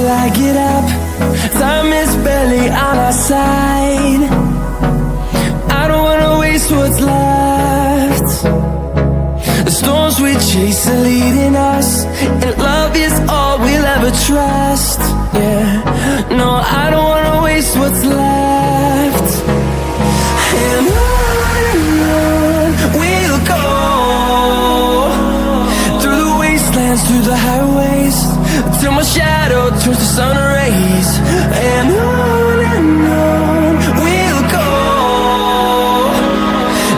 till I get up. Time is barely on our side. I don't wanna waste what's left. The storms we chase are leading us, and love is all we'll ever trust. Yeah, no, I don't wanna waste what's left. And on we'll go, through the wastelands, through the highways, till my shadow turns to sun rays. And on we'll go,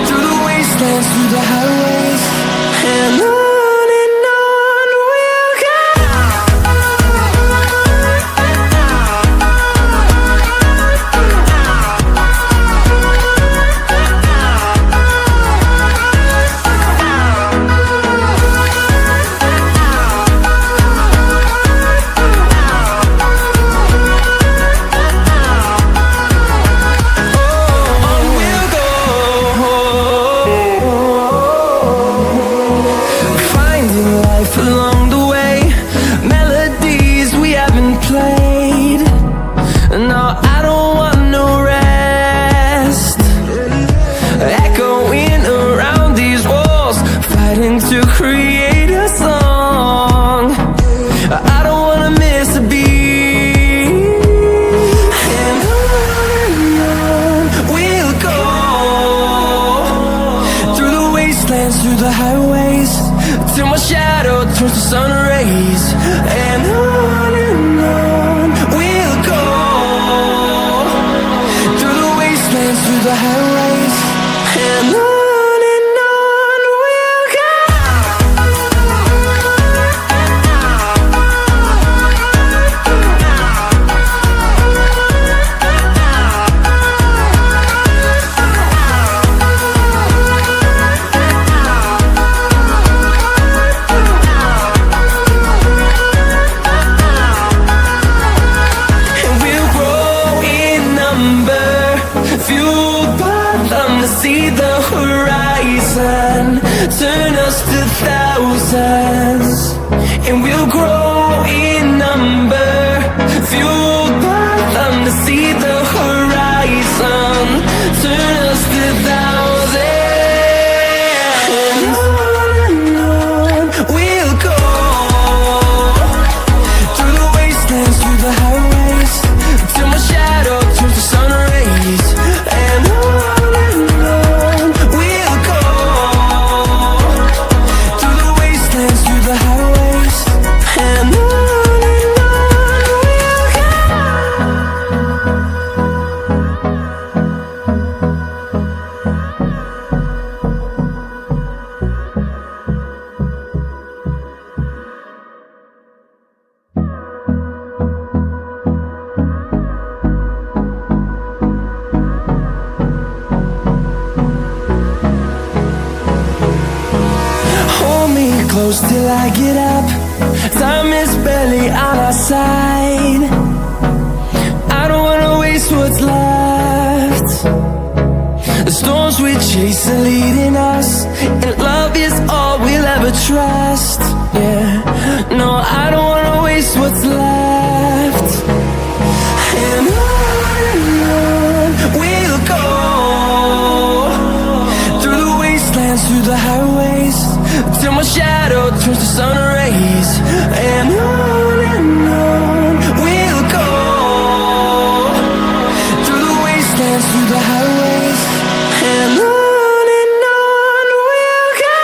through the wastelands, through the highways, and on we'll go. Along the way, melodies we haven't played. No, I don't want no rest. Echoing around these walls, fighting to create a song. I don't wanna miss a beat. And on we'll go, through the wastelands, through the highways, till my shadow turns to sun rays. And on we'll go, through the wastelands, through the highways, and on we'll go. Fueled by them to see the horizon, turn us to thousands, and we'll grow in number. Fueled by them to see the horizon, turn us to thousands, and on we'll go, through the wastelands, through the highways, till my shadow turns to sun rays. And on we'll go, through the wastelands, through the highways, and on we'll go. Hold me close till I get up. Time is barely on our side. I don't wanna waste what's left. The storms we chase are leading us, and love is all we'll ever trust. Yeah, no, I don't wanna waste what's left. And on we'll go, through the wastelands, through the highways, till my shadow turns to sun rays. And on we'll go, through the wastelands, through the highways, and on we'll go.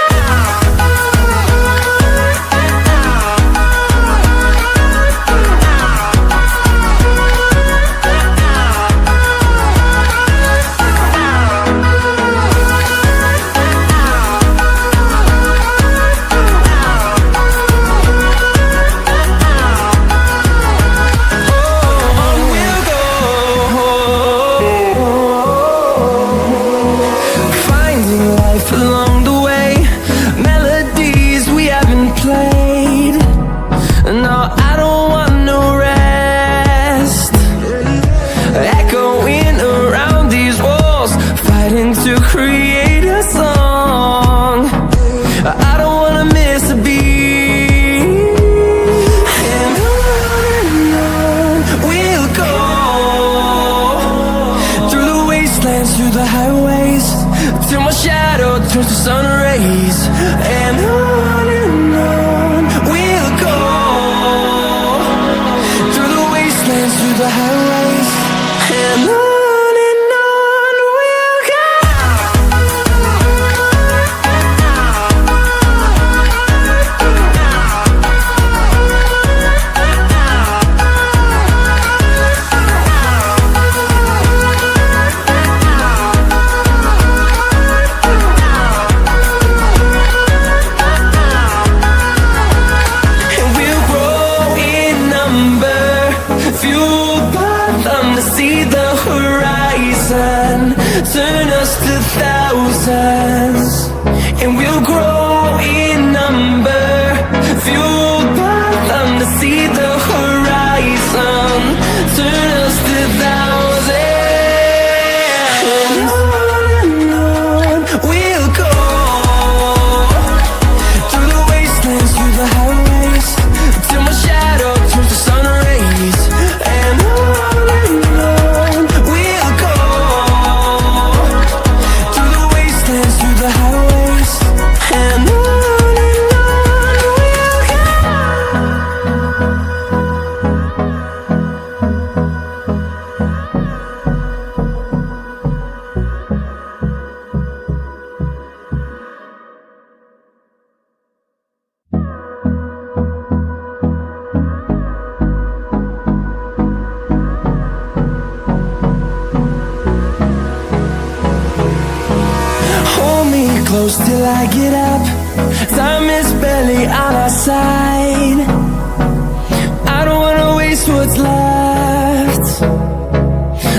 turns to sun rays, and on we'll go, through the wastelands, through the highways, and on we'll go. Turn us to thousands, and we'll grow in number, fueled by them to see the horizon. Turn us to thousands, and on we'll go, through the wastelands, through the highways, till my shadow turns to sun rays, and on we'll go, through the highways, and on we'll go. Hold me close till I get up. Time is barely on our side. I don't wanna waste what's left.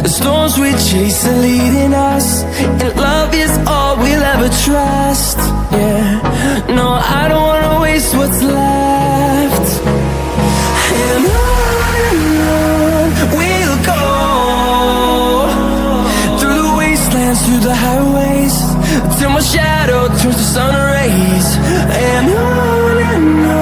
The storms we chase are leading us, and love is all we'll ever trust. Yeah, no, I don't wanna waste what's left. And on we'll go, through the wastelands, through the highways, till my shadow turns to sun rays, and on